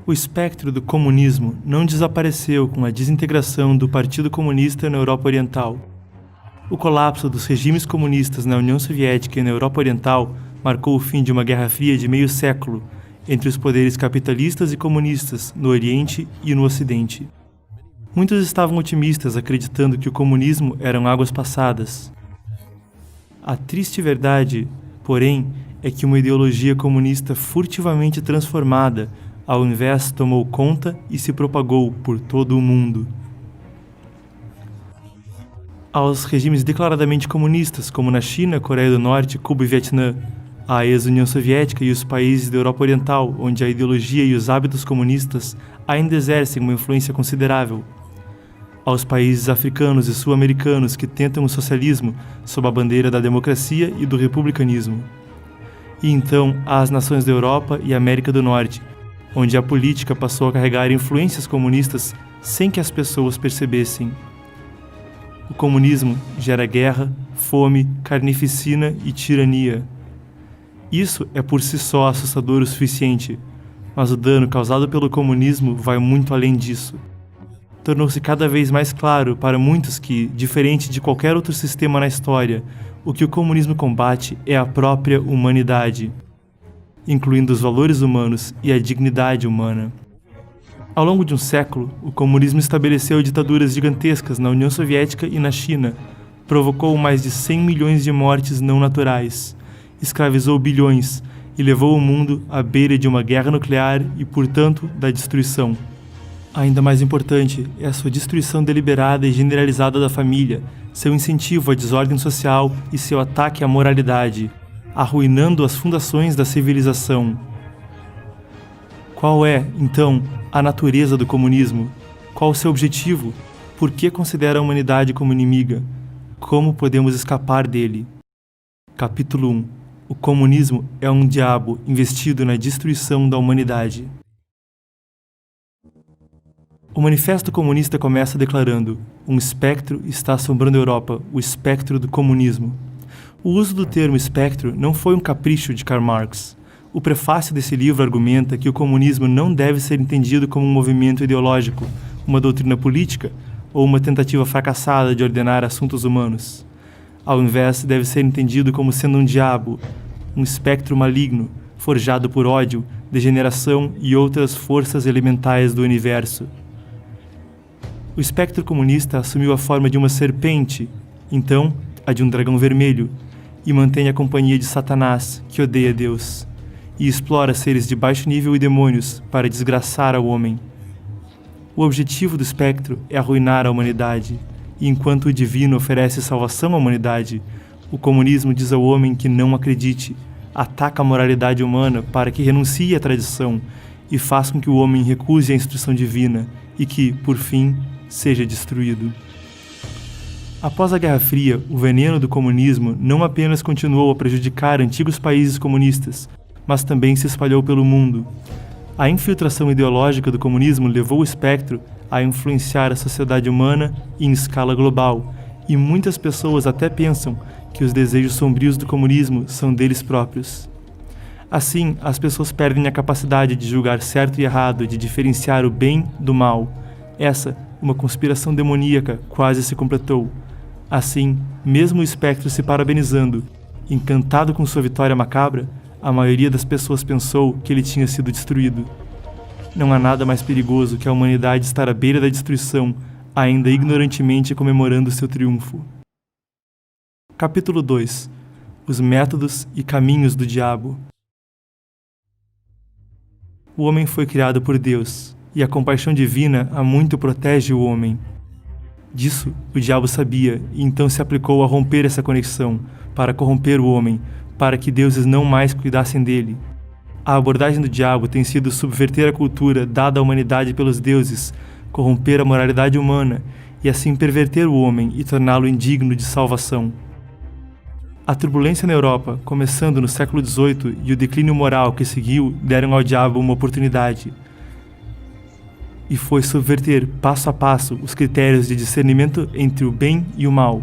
O espectro do comunismo não desapareceu com a desintegração do Partido Comunista na Europa Oriental. O colapso dos regimes comunistas na União Soviética e na Europa Oriental marcou o fim de uma guerra fria de meio século entre os poderes capitalistas e comunistas no Oriente e no Ocidente. Muitos estavam otimistas, acreditando que o comunismo eram águas passadas. A triste verdade, porém, é que uma ideologia comunista furtivamente transformada, ao invés, tomou conta e se propagou por todo o mundo. Aos regimes declaradamente comunistas, como na China, Coreia do Norte, Cuba e Vietnã, à ex-União Soviética e os países da Europa Oriental, onde a ideologia e os hábitos comunistas ainda exercem uma influência considerável. Aos países africanos e sul-americanos que tentam o socialismo sob a bandeira da democracia e do republicanismo. E então às nações da Europa e América do Norte, onde a política passou a carregar influências comunistas sem que as pessoas percebessem. O comunismo gera guerra, fome, carnificina e tirania. Isso é por si só assustador o suficiente, mas o dano causado pelo comunismo vai muito além disso. Tornou-se cada vez mais claro para muitos que, diferente de qualquer outro sistema na história, o que o comunismo combate é a própria humanidade, incluindo os valores humanos e a dignidade humana. Ao longo de um século, o comunismo estabeleceu ditaduras gigantescas na União Soviética e na China, provocou mais de 100 milhões de mortes não naturais, escravizou bilhões e levou o mundo à beira de uma guerra nuclear e, portanto, da destruição. Ainda mais importante é a sua destruição deliberada e generalizada da família, seu incentivo à desordem social e seu ataque à moralidade, arruinando as fundações da civilização. Qual é, então, a natureza do comunismo? Qual o seu objetivo? Por que considera a humanidade como inimiga? Como podemos escapar dele? Capítulo 1. O comunismo é um diabo investido na destruição da humanidade. O Manifesto Comunista começa declarando: um espectro está assombrando a Europa, o espectro do comunismo. O uso do termo espectro não foi um capricho de Karl Marx. O prefácio desse livro argumenta que o comunismo não deve ser entendido como um movimento ideológico, uma doutrina política ou uma tentativa fracassada de ordenar assuntos humanos. Ao invés, deve ser entendido como sendo um diabo, um espectro maligno, forjado por ódio, degeneração e outras forças elementais do universo. O espectro comunista assumiu a forma de uma serpente, então a de um dragão vermelho, e mantém a companhia de Satanás, que odeia Deus, e explora seres de baixo nível e demônios para desgraçar ao homem. O objetivo do espectro é arruinar a humanidade, e enquanto o divino oferece salvação à humanidade, o comunismo diz ao homem que não acredite, ataca a moralidade humana para que renuncie à tradição e faz com que o homem recuse a instrução divina e que, por fim, seja destruído. Após a Guerra Fria, o veneno do comunismo não apenas continuou a prejudicar antigos países comunistas, mas também se espalhou pelo mundo. A infiltração ideológica do comunismo levou o espectro a influenciar a sociedade humana em escala global, e muitas pessoas até pensam que os desejos sombrios do comunismo são deles próprios. Assim, as pessoas perdem a capacidade de julgar certo e errado, de diferenciar o bem do mal. Essa, uma conspiração demoníaca, quase se completou. Assim, mesmo o espectro se parabenizando, encantado com sua vitória macabra, a maioria das pessoas pensou que ele tinha sido destruído. Não há nada mais perigoso que a humanidade estar à beira da destruição, ainda ignorantemente comemorando seu triunfo. Capítulo 2. Os métodos e caminhos do diabo. O homem foi criado por Deus, e a compaixão divina há muito protege o homem. Disso o diabo sabia, e então se aplicou a romper essa conexão, para corromper o homem, para que deuses não mais cuidassem dele. A abordagem do diabo tem sido subverter a cultura dada à humanidade pelos deuses, corromper a moralidade humana e assim perverter o homem e torná-lo indigno de salvação. A turbulência na Europa, começando no século XVIII, e o declínio moral que seguiu deram ao diabo uma oportunidade. E foi subverter, passo a passo, os critérios de discernimento entre o bem e o mal.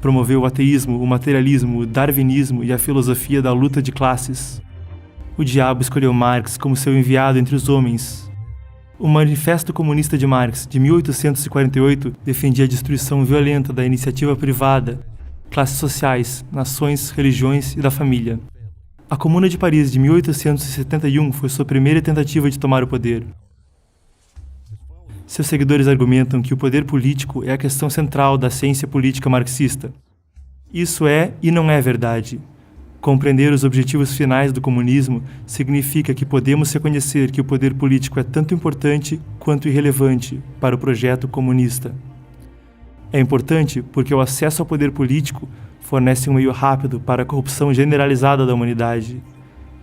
Promoveu o ateísmo, o materialismo, o darwinismo e a filosofia da luta de classes. O diabo escolheu Marx como seu enviado entre os homens. O Manifesto Comunista de Marx, de 1848, defendia a destruição violenta da iniciativa privada, classes sociais, nações, religiões e da família. A Comuna de Paris, de 1871, foi sua primeira tentativa de tomar o poder. Seus seguidores argumentam que o poder político é a questão central da ciência política marxista. Isso é e não é verdade. Compreender os objetivos finais do comunismo significa que podemos reconhecer que o poder político é tanto importante quanto irrelevante para o projeto comunista. É importante porque o acesso ao poder político fornece um meio rápido para a corrupção generalizada da humanidade.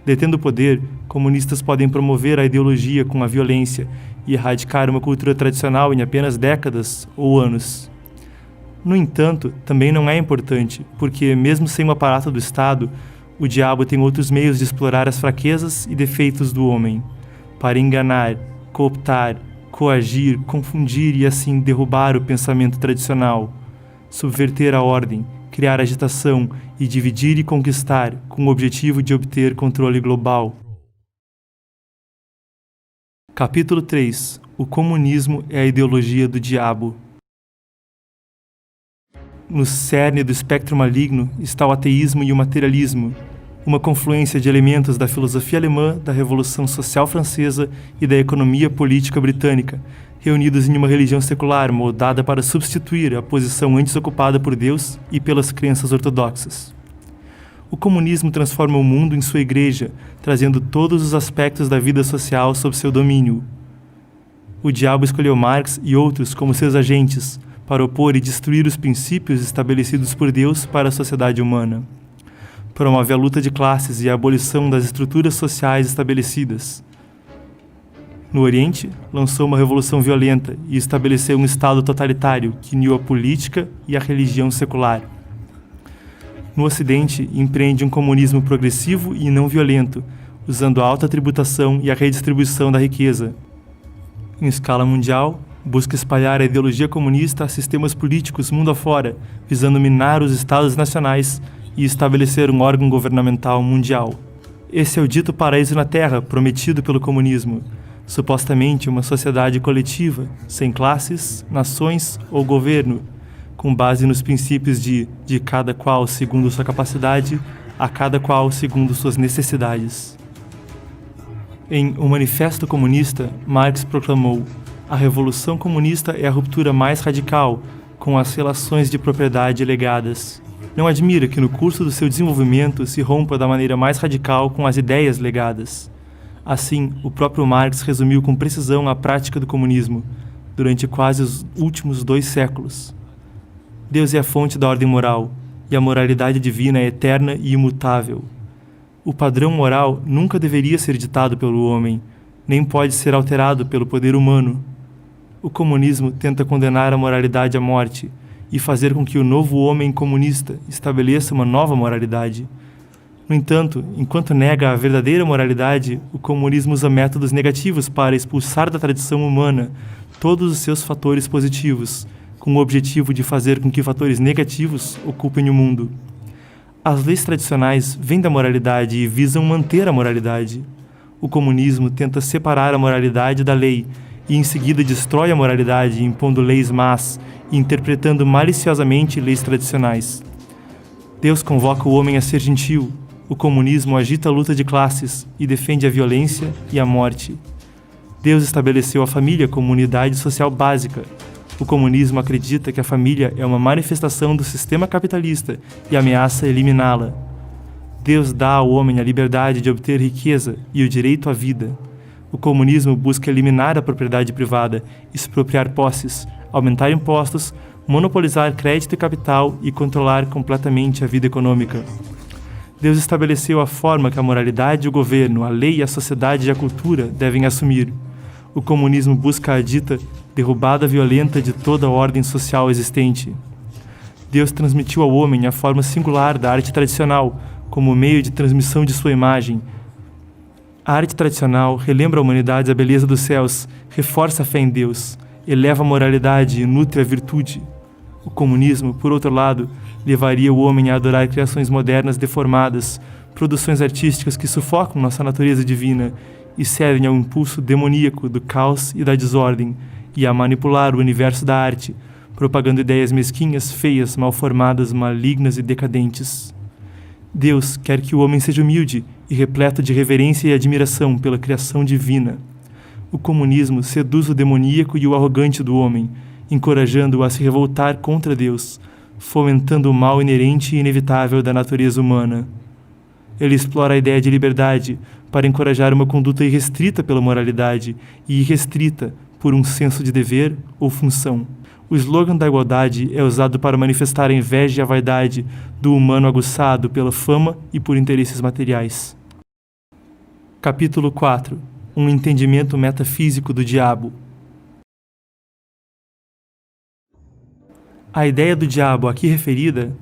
Detendo o poder, comunistas podem promover a ideologia com a violência e erradicar uma cultura tradicional em apenas décadas ou anos. No entanto, também não é importante, porque, mesmo sem o aparato do Estado, o diabo tem outros meios de explorar as fraquezas e defeitos do homem, para enganar, cooptar, coagir, confundir e assim derrubar o pensamento tradicional, subverter a ordem, criar agitação e dividir e conquistar com o objetivo de obter controle global. Capítulo 3. O comunismo é a ideologia do diabo. No cerne do espectro maligno está o ateísmo e o materialismo, uma confluência de elementos da filosofia alemã, da Revolução Social Francesa e da economia política britânica, reunidos em uma religião secular moldada para substituir a posição antes ocupada por Deus e pelas crenças ortodoxas. O comunismo transforma o mundo em sua igreja, trazendo todos os aspectos da vida social sob seu domínio. O diabo escolheu Marx e outros como seus agentes, para opor e destruir os princípios estabelecidos por Deus para a sociedade humana. Promove a luta de classes e a abolição das estruturas sociais estabelecidas. No Oriente, lançou uma revolução violenta e estabeleceu um Estado totalitário que uniu a política e a religião secular. No Ocidente, empreende um comunismo progressivo e não violento, usando a alta tributação e a redistribuição da riqueza. Em escala mundial, busca espalhar a ideologia comunista a sistemas políticos mundo afora, visando minar os estados nacionais e estabelecer um órgão governamental mundial. Esse é o dito paraíso na Terra prometido pelo comunismo, supostamente uma sociedade coletiva, sem classes, nações ou governo, com base nos princípios de cada qual segundo sua capacidade, a cada qual segundo suas necessidades. Em O Manifesto Comunista, Marx proclamou: a Revolução Comunista é a ruptura mais radical com as relações de propriedade legadas. Não admira que no curso do seu desenvolvimento se rompa da maneira mais radical com as ideias legadas. Assim, o próprio Marx resumiu com precisão a prática do comunismo, durante quase os últimos 2 séculos. Deus é a fonte da ordem moral, e a moralidade divina é eterna e imutável. O padrão moral nunca deveria ser ditado pelo homem, nem pode ser alterado pelo poder humano. O comunismo tenta condenar a moralidade à morte e fazer com que o novo homem comunista estabeleça uma nova moralidade. No entanto, enquanto nega a verdadeira moralidade, o comunismo usa métodos negativos para expulsar da tradição humana todos os seus fatores positivos, com o objetivo de fazer com que fatores negativos ocupem o mundo. As leis tradicionais vêm da moralidade e visam manter a moralidade. O comunismo tenta separar a moralidade da lei e em seguida destrói a moralidade impondo leis más e interpretando maliciosamente leis tradicionais. Deus convoca o homem a ser gentil. O comunismo agita a luta de classes e defende a violência e a morte. Deus estabeleceu a família como unidade social básica. O comunismo acredita que a família é uma manifestação do sistema capitalista e ameaça eliminá-la. Deus dá ao homem a liberdade de obter riqueza e o direito à vida. O comunismo busca eliminar a propriedade privada, expropriar posses, aumentar impostos, monopolizar crédito e capital e controlar completamente a vida econômica. Deus estabeleceu a forma que a moralidade, o governo, a lei, a sociedade e a cultura devem assumir. O comunismo busca a dita derrubada violenta de toda a ordem social existente. Deus transmitiu ao homem a forma singular da arte tradicional, como meio de transmissão de sua imagem. A arte tradicional relembra a humanidade a beleza dos céus, reforça a fé em Deus, eleva a moralidade e nutre a virtude. O comunismo, por outro lado, levaria o homem a adorar criações modernas deformadas, produções artísticas que sufocam nossa natureza divina e cedem ao impulso demoníaco do caos e da desordem e a manipular o universo da arte, propagando ideias mesquinhas, feias, mal formadas, malignas e decadentes. Deus quer que o homem seja humilde e repleto de reverência e admiração pela criação divina. O comunismo seduz o demoníaco e o arrogante do homem, encorajando-o a se revoltar contra Deus, fomentando o mal inerente e inevitável da natureza humana. Ele explora a ideia de liberdade para encorajar uma conduta irrestrita pela moralidade e irrestrita por um senso de dever ou função. O slogan da igualdade é usado para manifestar a inveja e a vaidade do humano aguçado pela fama e por interesses materiais. Capítulo 4. Um entendimento metafísico do diabo. A ideia do diabo aqui referida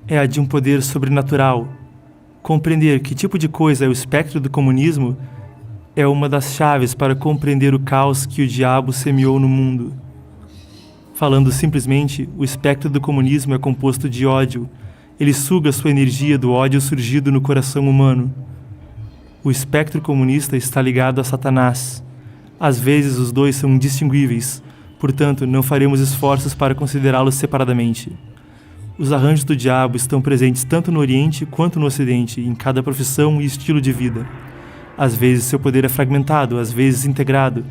é a de um poder sobrenatural. Compreender que tipo de coisa é o espectro do comunismo é uma das chaves para compreender o caos que o diabo semeou no mundo. Falando simplesmente, o espectro do comunismo é composto de ódio. Ele suga sua energia do ódio surgido no coração humano. O espectro comunista está ligado a Satanás. Às vezes os dois são indistinguíveis, portanto não faremos esforços para considerá-los separadamente. Os arranjos do diabo estão presentes tanto no Oriente quanto no Ocidente, em cada profissão e estilo de vida. Às vezes seu poder é fragmentado, às vezes integrado,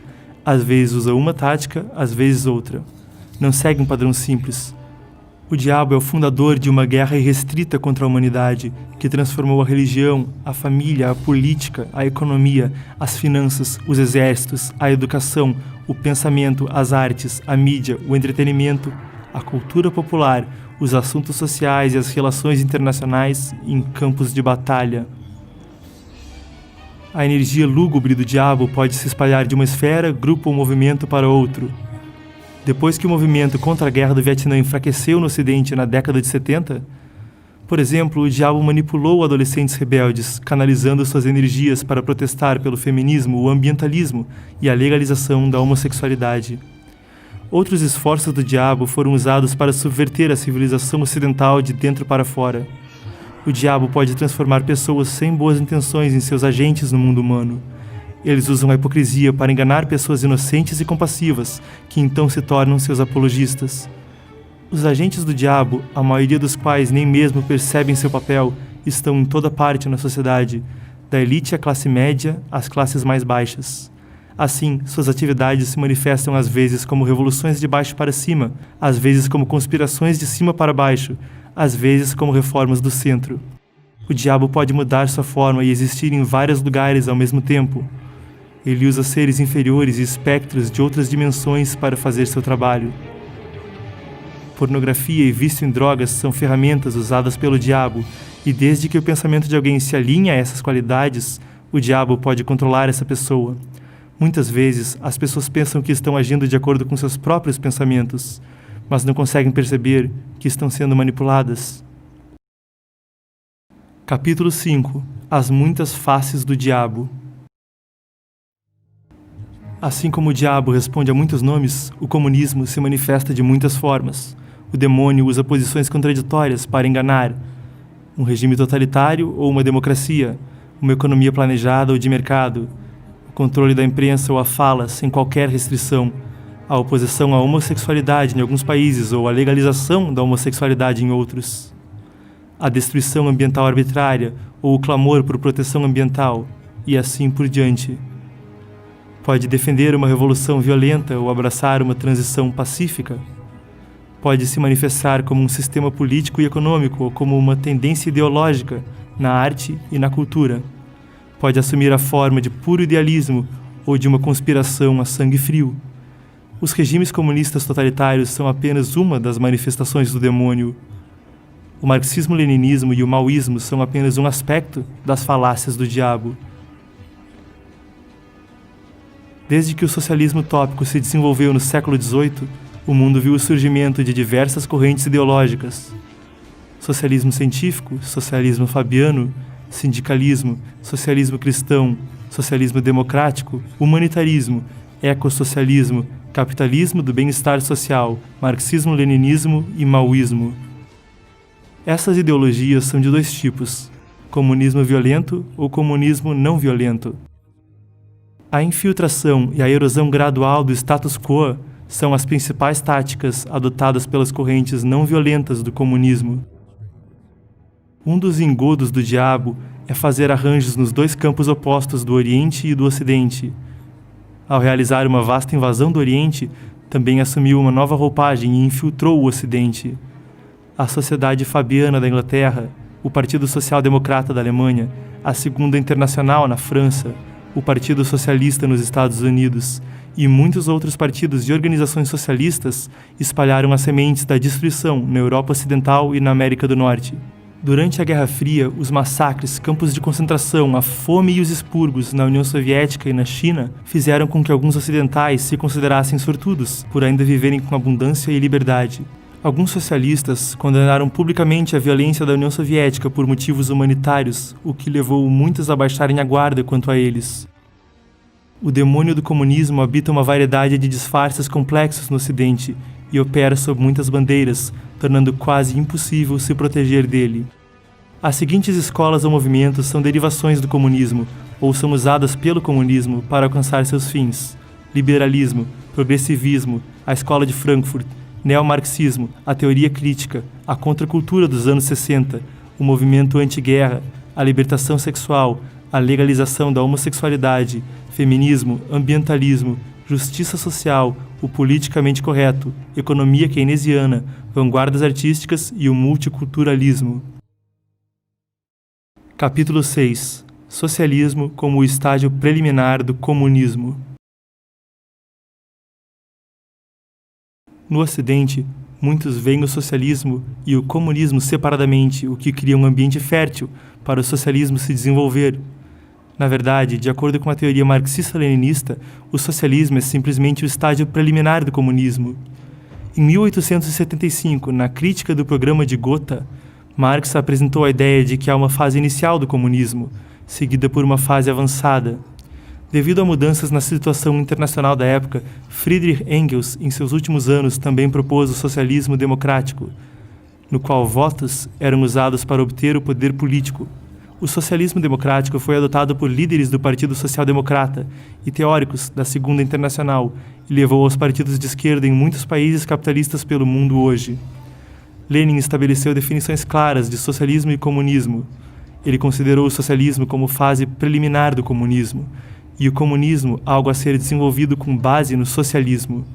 às vezes usa uma tática, às vezes outra. Não segue um padrão simples. O diabo é o fundador de uma guerra irrestrita contra a humanidade, que transformou a religião, a família, a política, a economia, as finanças, os exércitos, a educação, o pensamento, as artes, a mídia, o entretenimento, a cultura popular, os assuntos sociais e as relações internacionais em campos de batalha. A energia lúgubre do diabo pode se espalhar de uma esfera, grupo ou movimento para outro. Depois que o movimento contra a guerra do Vietnã enfraqueceu no Ocidente na década de 70, por exemplo, o diabo manipulou adolescentes rebeldes, canalizando suas energias para protestar pelo feminismo, o ambientalismo e a legalização da homossexualidade. Outros esforços do diabo foram usados para subverter a civilização ocidental de dentro para fora. O diabo pode transformar pessoas sem boas intenções em seus agentes no mundo humano. Eles usam a hipocrisia para enganar pessoas inocentes e compassivas, que então se tornam seus apologistas. Os agentes do diabo, a maioria dos quais nem mesmo percebem seu papel, estão em toda parte na sociedade, da elite à classe média às classes mais baixas. Assim, suas atividades se manifestam às vezes como revoluções de baixo para cima, às vezes como conspirações de cima para baixo, às vezes como reformas do centro. O diabo pode mudar sua forma e existir em vários lugares ao mesmo tempo. Ele usa seres inferiores e espectros de outras dimensões para fazer seu trabalho. Pornografia e vício em drogas são ferramentas usadas pelo diabo, e desde que o pensamento de alguém se alinhe a essas qualidades, o diabo pode controlar essa pessoa. Muitas vezes, as pessoas pensam que estão agindo de acordo com seus próprios pensamentos, mas não conseguem perceber que estão sendo manipuladas. Capítulo 5. As muitas faces do diabo. Assim como o diabo responde a muitos nomes, o comunismo se manifesta de muitas formas. O demônio usa posições contraditórias para enganar. Um regime totalitário ou uma democracia, uma economia planejada ou de mercado, o controle da imprensa ou a fala sem qualquer restrição, a oposição à homossexualidade em alguns países ou a legalização da homossexualidade em outros, a destruição ambiental arbitrária ou o clamor por proteção ambiental, e assim por diante. Pode defender uma revolução violenta ou abraçar uma transição pacífica. Pode se manifestar como um sistema político e econômico ou como uma tendência ideológica na arte e na cultura. Pode assumir a forma de puro idealismo ou de uma conspiração a sangue frio. Os regimes comunistas totalitários são apenas uma das manifestações do demônio. O marxismo-leninismo e o maoísmo são apenas um aspecto das falácias do diabo. Desde que o socialismo utópico se desenvolveu no século XVIII, o mundo viu o surgimento de diversas correntes ideológicas. Socialismo científico, socialismo fabiano, sindicalismo, socialismo cristão, socialismo democrático, humanitarismo, ecossocialismo, capitalismo do bem-estar social, marxismo-leninismo e maoísmo. Essas ideologias são de dois tipos: comunismo violento ou comunismo não violento. A infiltração e a erosão gradual do status quo são as principais táticas adotadas pelas correntes não violentas do comunismo. Um dos engodos do diabo é fazer arranjos nos dois campos opostos do Oriente e do Ocidente. Ao realizar uma vasta invasão do Oriente, também assumiu uma nova roupagem e infiltrou o Ocidente. A Sociedade Fabiana da Inglaterra, o Partido Social Democrata da Alemanha, a Segunda Internacional na França, o Partido Socialista nos Estados Unidos e muitos outros partidos e organizações socialistas espalharam as sementes da destruição na Europa Ocidental e na América do Norte. Durante a Guerra Fria, os massacres, campos de concentração, a fome e os expurgos na União Soviética e na China fizeram com que alguns ocidentais se considerassem sortudos por ainda viverem com abundância e liberdade. Alguns socialistas condenaram publicamente a violência da União Soviética por motivos humanitários, o que levou muitos a baixarem a guarda quanto a eles. O demônio do comunismo habita uma variedade de disfarces complexos no Ocidente e opera sob muitas bandeiras, tornando quase impossível se proteger dele. As seguintes escolas ou movimentos são derivações do comunismo, ou são usadas pelo comunismo para alcançar seus fins: liberalismo, progressivismo, a escola de Frankfurt, neomarxismo, a teoria crítica, a contracultura dos anos 60, o movimento anti-guerra, a libertação sexual, a legalização da homossexualidade, feminismo, ambientalismo, justiça social, o politicamente correto, economia keynesiana, vanguardas artísticas e o multiculturalismo. Capítulo 6. Socialismo como o estágio preliminar do comunismo. No Ocidente, muitos veem o socialismo e o comunismo separadamente, o que cria um ambiente fértil para o socialismo se desenvolver. Na verdade, de acordo com a teoria marxista-leninista, o socialismo é simplesmente o estágio preliminar do comunismo. Em 1875, na crítica do programa de Gotha, Marx apresentou a ideia de que há uma fase inicial do comunismo, seguida por uma fase avançada. Devido a mudanças na situação internacional da época, Friedrich Engels, em seus últimos anos, também propôs o socialismo democrático, no qual votos eram usados para obter o poder político. O socialismo democrático foi adotado por líderes do Partido Social Democrata e teóricos da Segunda Internacional e levou aos partidos de esquerda em muitos países capitalistas pelo mundo hoje. Lenin estabeleceu definições claras de socialismo e comunismo. Ele considerou o socialismo como fase preliminar do comunismo e o comunismo algo a ser desenvolvido com base no socialismo.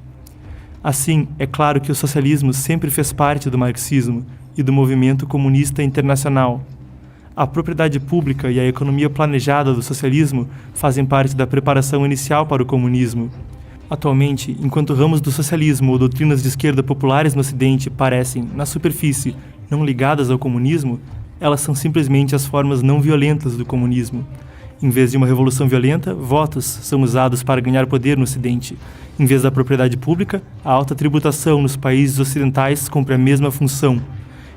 Assim, é claro que o socialismo sempre fez parte do marxismo e do movimento comunista internacional. A propriedade pública e a economia planejada do socialismo fazem parte da preparação inicial para o comunismo. Atualmente, enquanto ramos do socialismo ou doutrinas de esquerda populares no Ocidente parecem, na superfície, não ligadas ao comunismo, elas são simplesmente as formas não violentas do comunismo. Em vez de uma revolução violenta, votos são usados para ganhar poder no Ocidente. Em vez da propriedade pública, a alta tributação nos países ocidentais cumpre a mesma função.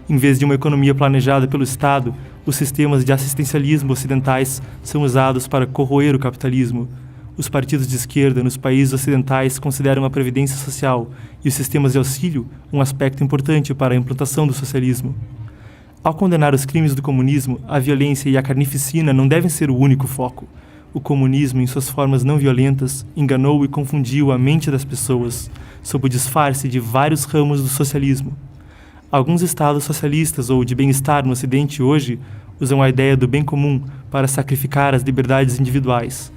Em vez de uma economia planejada pelo Estado, os sistemas de assistencialismo ocidentais são usados para corroer o capitalismo. Os partidos de esquerda nos países ocidentais consideram a previdência social e os sistemas de auxílio um aspecto importante para a implantação do socialismo. Ao condenar os crimes do comunismo, a violência e a carnificina não devem ser o único foco. O comunismo, em suas formas não violentas, enganou e confundiu a mente das pessoas, sob o disfarce de vários ramos do socialismo. Alguns estados socialistas ou de bem-estar no Ocidente hoje usam a ideia do bem comum para sacrificar as liberdades individuais.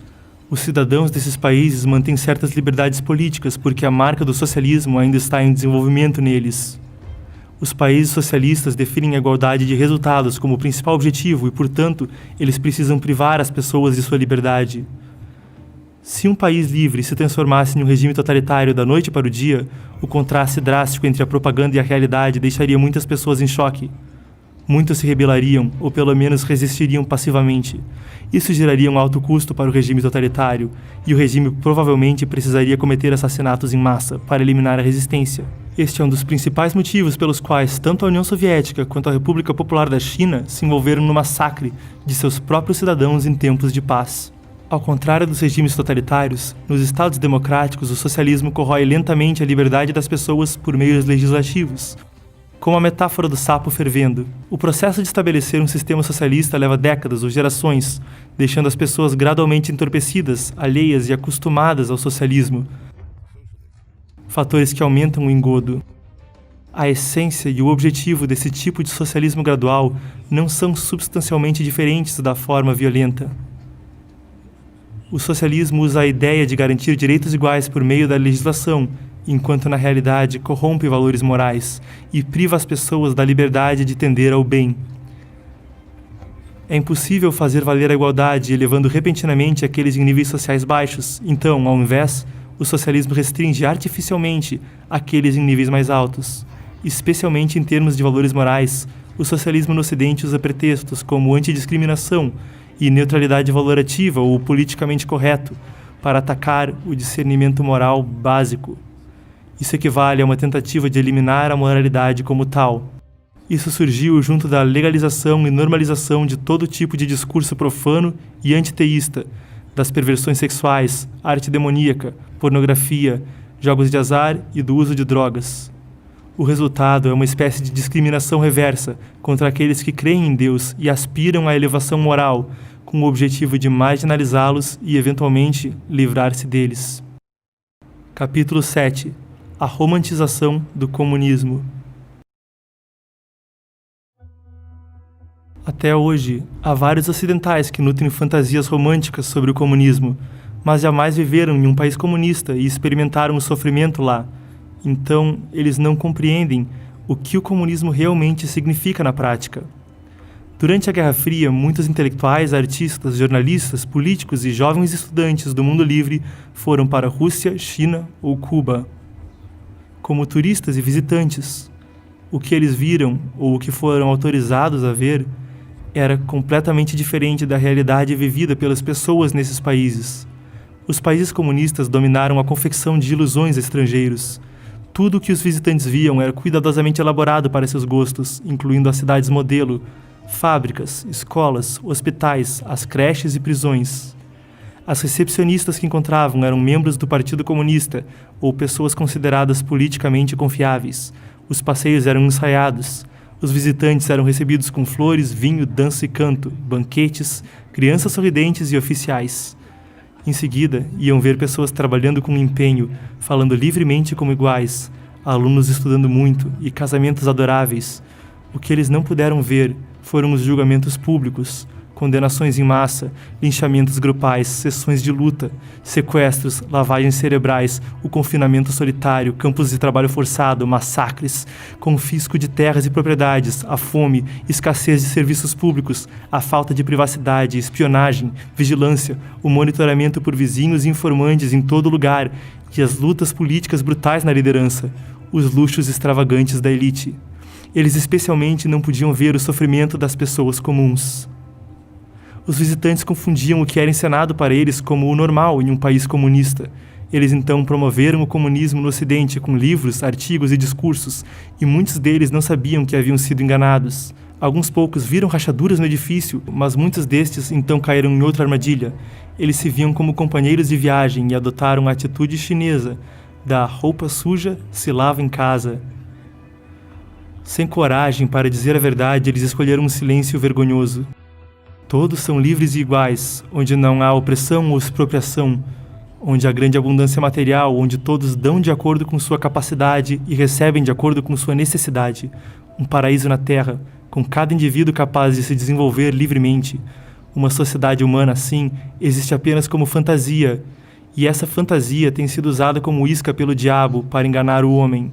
Os cidadãos desses países mantêm certas liberdades políticas porque a marca do socialismo ainda está em desenvolvimento neles. Os países socialistas definem a igualdade de resultados como principal objetivo e, portanto, eles precisam privar as pessoas de sua liberdade. Se um país livre se transformasse em um regime totalitário da noite para o dia, o contraste drástico entre a propaganda e a realidade deixaria muitas pessoas em choque. Muitos se rebelariam, ou pelo menos resistiriam passivamente. Isso geraria um alto custo para o regime totalitário, e o regime provavelmente precisaria cometer assassinatos em massa para eliminar a resistência. Este é um dos principais motivos pelos quais tanto a União Soviética quanto a República Popular da China se envolveram no massacre de seus próprios cidadãos em tempos de paz. Ao contrário dos regimes totalitários, nos estados democráticos o socialismo corrói lentamente a liberdade das pessoas por meios legislativos. Como a metáfora do sapo fervendo. O processo de estabelecer um sistema socialista leva décadas ou gerações, deixando as pessoas gradualmente entorpecidas, alheias e acostumadas ao socialismo. Fatores que aumentam o engodo. A essência e o objetivo desse tipo de socialismo gradual não são substancialmente diferentes da forma violenta. O socialismo usa a ideia de garantir direitos iguais por meio da legislação, enquanto na realidade corrompe valores morais e priva as pessoas da liberdade de tender ao bem. É impossível fazer valer a igualdade elevando repentinamente aqueles em níveis sociais baixos, então, ao invés, o socialismo restringe artificialmente aqueles em níveis mais altos. Especialmente em termos de valores morais, o socialismo no Ocidente usa pretextos como antidiscriminação e neutralidade valorativa ou politicamente correto para atacar o discernimento moral básico. Isso equivale a uma tentativa de eliminar a moralidade como tal. Isso surgiu junto da legalização e normalização de todo tipo de discurso profano e antiteísta, das perversões sexuais, arte demoníaca, pornografia, jogos de azar e do uso de drogas. O resultado é uma espécie de discriminação reversa contra aqueles que creem em Deus e aspiram à elevação moral, com o objetivo de marginalizá-los e, eventualmente, livrar-se deles. Capítulo 7. A romantização do comunismo. Até hoje, há vários ocidentais que nutrem fantasias românticas sobre o comunismo, mas jamais viveram em um país comunista e experimentaram o sofrimento lá. Então, eles não compreendem o que o comunismo realmente significa na prática. Durante a Guerra Fria, muitos intelectuais, artistas, jornalistas, políticos e jovens estudantes do mundo livre foram para a Rússia, China ou Cuba. Como turistas e visitantes, o que eles viram ou o que foram autorizados a ver era completamente diferente da realidade vivida pelas pessoas nesses países. Os países comunistas dominaram a confecção de ilusões a estrangeiros. Tudo o que os visitantes viam era cuidadosamente elaborado para seus gostos, incluindo as cidades modelo, fábricas, escolas, hospitais, as creches e prisões. As recepcionistas que encontravam eram membros do Partido Comunista ou pessoas consideradas politicamente confiáveis. Os passeios eram ensaiados. Os visitantes eram recebidos com flores, vinho, dança e canto, banquetes, crianças sorridentes e oficiais. Em seguida, iam ver pessoas trabalhando com empenho, falando livremente como iguais, alunos estudando muito e casamentos adoráveis. O que eles não puderam ver foram os julgamentos públicos, condenações em massa, linchamentos grupais, sessões de luta, sequestros, lavagens cerebrais, o confinamento solitário, campos de trabalho forçado, massacres, confisco de terras e propriedades, a fome, escassez de serviços públicos, a falta de privacidade, espionagem, vigilância, o monitoramento por vizinhos e informantes em todo lugar e as lutas políticas brutais na liderança, os luxos extravagantes da elite. Eles especialmente não podiam ver o sofrimento das pessoas comuns. Os visitantes confundiam o que era encenado para eles como o normal em um país comunista. Eles então promoveram o comunismo no Ocidente com livros, artigos e discursos, e muitos deles não sabiam que haviam sido enganados. Alguns poucos viram rachaduras no edifício, mas muitos destes então caíram em outra armadilha. Eles se viam como companheiros de viagem e adotaram a atitude chinesa da roupa suja se lava em casa. Sem coragem para dizer a verdade, eles escolheram um silêncio vergonhoso. Todos são livres e iguais, onde não há opressão ou expropriação, onde há grande abundância material, onde todos dão de acordo com sua capacidade e recebem de acordo com sua necessidade. Um paraíso na Terra, com cada indivíduo capaz de se desenvolver livremente. Uma sociedade humana assim existe apenas como fantasia, e essa fantasia tem sido usada como isca pelo diabo para enganar o homem.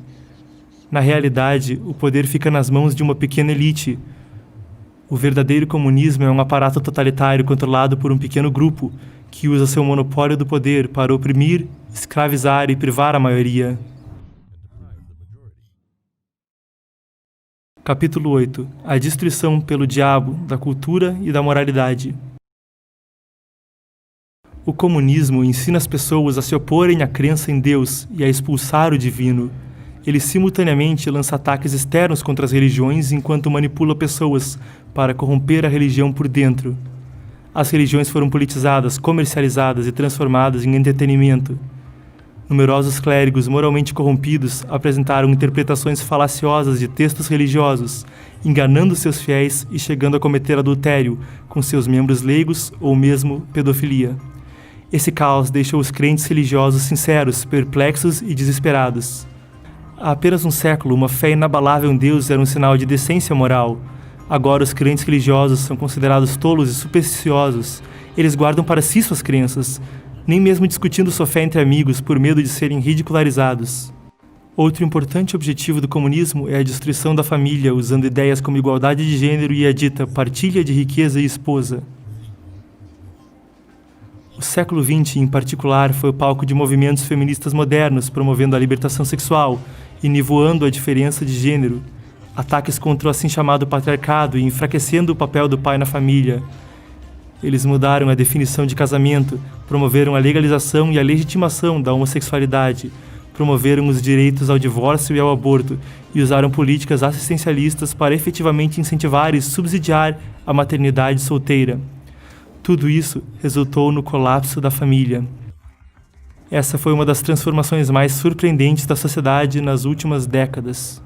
Na realidade, o poder fica nas mãos de uma pequena elite. O verdadeiro comunismo é um aparato totalitário controlado por um pequeno grupo que usa seu monopólio do poder para oprimir, escravizar e privar a maioria. Capítulo 8. A destruição pelo diabo da cultura e da moralidade. O comunismo ensina as pessoas a se oporem à crença em Deus e a expulsar o divino. Ele simultaneamente lança ataques externos contra as religiões enquanto manipula pessoas para corromper a religião por dentro. As religiões foram politizadas, comercializadas e transformadas em entretenimento. Numerosos clérigos moralmente corrompidos apresentaram interpretações falaciosas de textos religiosos, enganando seus fiéis e chegando a cometer adultério com seus membros leigos ou mesmo pedofilia. Esse caos deixou os crentes religiosos sinceros, perplexos e desesperados. Há apenas um século, uma fé inabalável em Deus era um sinal de decência moral. Agora os crentes religiosos são considerados tolos e supersticiosos. Eles guardam para si suas crenças, nem mesmo discutindo sua fé entre amigos por medo de serem ridicularizados. Outro importante objetivo do comunismo é a destruição da família, usando ideias como igualdade de gênero e a dita partilha de riqueza e esposa. O século XX, em particular, foi o palco de movimentos feministas modernos, promovendo a libertação sexual e nivoando a diferença de gênero, ataques contra o assim chamado patriarcado e enfraquecendo o papel do pai na família. Eles mudaram a definição de casamento, promoveram a legalização e a legitimação da homossexualidade, promoveram os direitos ao divórcio e ao aborto e usaram políticas assistencialistas para efetivamente incentivar e subsidiar a maternidade solteira. Tudo isso resultou no colapso da família. Essa foi uma das transformações mais surpreendentes da sociedade nas últimas décadas.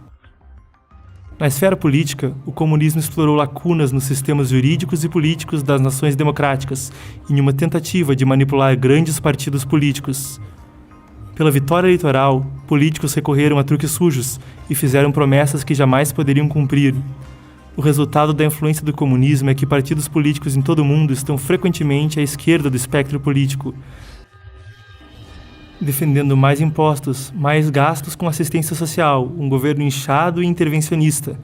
Na esfera política, o comunismo explorou lacunas nos sistemas jurídicos e políticos das nações democráticas, em uma tentativa de manipular grandes partidos políticos. Pela vitória eleitoral, políticos recorreram a truques sujos e fizeram promessas que jamais poderiam cumprir. O resultado da influência do comunismo é que partidos políticos em todo o mundo estão frequentemente à esquerda do espectro político, defendendo mais impostos, mais gastos com assistência social, um governo inchado e intervencionista,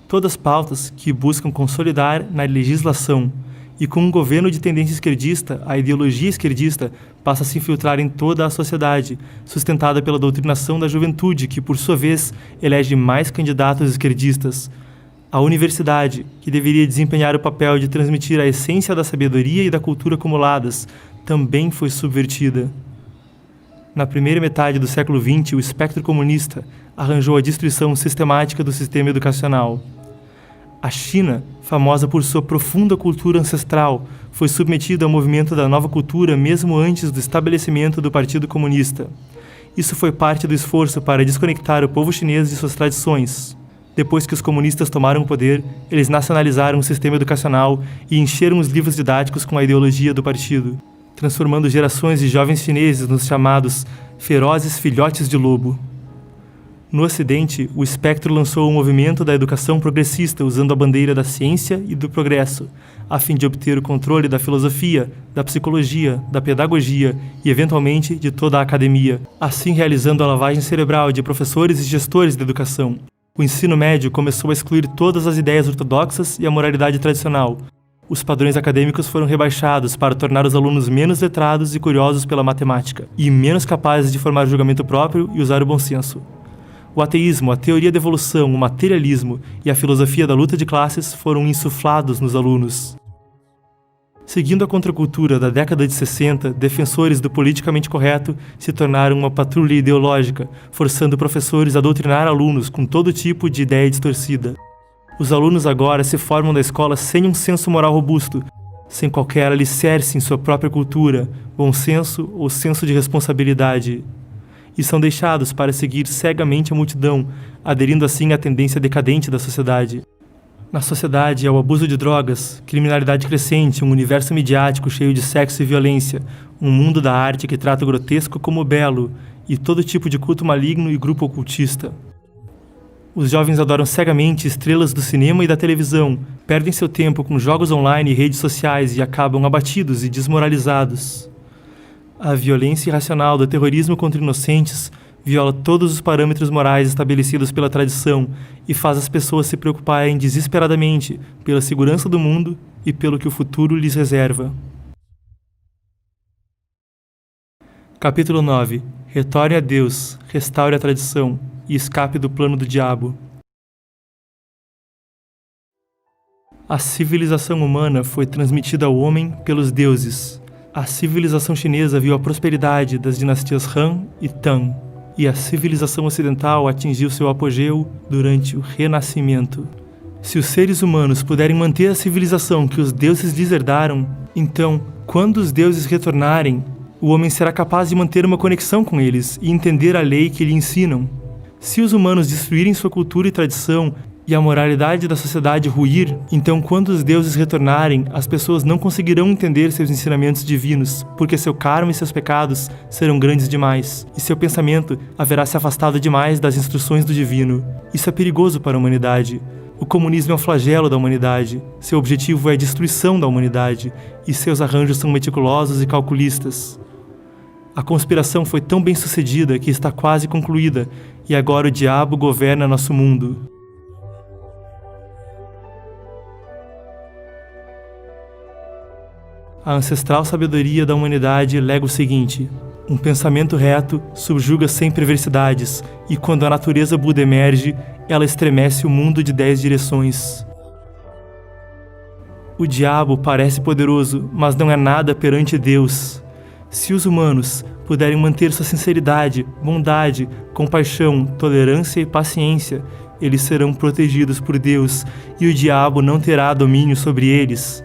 todas pautas que buscam consolidar na legislação. E com um governo de tendência esquerdista, a ideologia esquerdista passa a se infiltrar em toda a sociedade, sustentada pela doutrinação da juventude, que, por sua vez, elege mais candidatos esquerdistas. A universidade, que deveria desempenhar o papel de transmitir a essência da sabedoria e da cultura acumuladas, também foi subvertida. Na primeira metade do século XX, o espectro comunista arranjou a destruição sistemática do sistema educacional. A China, famosa por sua profunda cultura ancestral, foi submetida ao movimento da nova cultura mesmo antes do estabelecimento do Partido Comunista. Isso foi parte do esforço para desconectar o povo chinês de suas tradições. Depois que os comunistas tomaram o poder, eles nacionalizaram o sistema educacional e encheram os livros didáticos com a ideologia do partido, transformando gerações de jovens chineses nos chamados ferozes filhotes de lobo. No Ocidente, o espectro lançou o movimento da educação progressista usando a bandeira da ciência e do progresso, a fim de obter o controle da filosofia, da psicologia, da pedagogia e, eventualmente, de toda a academia, assim realizando a lavagem cerebral de professores e gestores da educação. O ensino médio começou a excluir todas as ideias ortodoxas e a moralidade tradicional. Os padrões acadêmicos foram rebaixados para tornar os alunos menos letrados e curiosos pela matemática, e menos capazes de formar julgamento próprio e usar o bom senso. O ateísmo, a teoria da evolução, o materialismo e a filosofia da luta de classes foram insuflados nos alunos. Seguindo a contracultura da década de 60, defensores do politicamente correto se tornaram uma patrulha ideológica, forçando professores a doutrinar alunos com todo tipo de ideia distorcida. Os alunos agora se formam na escola sem um senso moral robusto, sem qualquer alicerce em sua própria cultura, bom senso ou senso de responsabilidade. E são deixados para seguir cegamente a multidão, aderindo assim à tendência decadente da sociedade. Na sociedade há o abuso de drogas, criminalidade crescente, um universo midiático cheio de sexo e violência, um mundo da arte que trata o grotesco como o belo, e todo tipo de culto maligno e grupo ocultista. Os jovens adoram cegamente estrelas do cinema e da televisão, perdem seu tempo com jogos online e redes sociais e acabam abatidos e desmoralizados. A violência irracional do terrorismo contra inocentes viola todos os parâmetros morais estabelecidos pela tradição e faz as pessoas se preocuparem desesperadamente pela segurança do mundo e pelo que o futuro lhes reserva. Capítulo 9. Retorne a Deus, restaure a tradição e escape do plano do diabo. A civilização humana foi transmitida ao homem pelos deuses. A civilização chinesa viu a prosperidade das dinastias Han e Tang, e a civilização ocidental atingiu seu apogeu durante o Renascimento. Se os seres humanos puderem manter a civilização que os deuses lhes herdaram, então, quando os deuses retornarem, O homem será capaz de manter uma conexão com eles e entender a lei que lhe ensinam. Se os humanos destruírem sua cultura e tradição e a moralidade da sociedade ruir, então quando os deuses retornarem, as pessoas não conseguirão entender seus ensinamentos divinos, porque seu karma e seus pecados serão grandes demais, e seu pensamento haverá se afastado demais das instruções do divino. Isso é perigoso para a humanidade. O comunismo é um flagelo da humanidade. Seu objetivo é a destruição da humanidade, e seus arranjos são meticulosos e calculistas. A conspiração foi tão bem sucedida que está quase concluída, e agora o diabo governa nosso mundo. A ancestral sabedoria da humanidade lega o seguinte: um pensamento reto subjuga sem perversidades, e quando a natureza Buda emerge, ela estremece o mundo de 10 direções. O diabo parece poderoso, mas não é nada perante Deus. Se os humanos puderem manter sua sinceridade, bondade, compaixão, tolerância e paciência, eles serão protegidos por Deus, e o diabo não terá domínio sobre eles.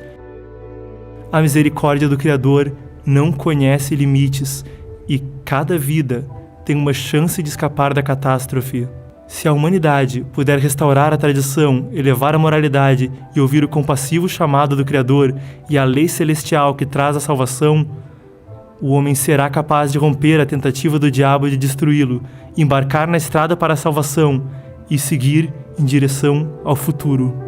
A misericórdia do Criador não conhece limites, e cada vida tem uma chance de escapar da catástrofe. Se a humanidade puder restaurar a tradição, elevar a moralidade e ouvir o compassivo chamado do Criador e a lei celestial que traz a salvação, o homem será capaz de romper a tentativa do diabo de destruí-lo, embarcar na estrada para a salvação e seguir em direção ao futuro.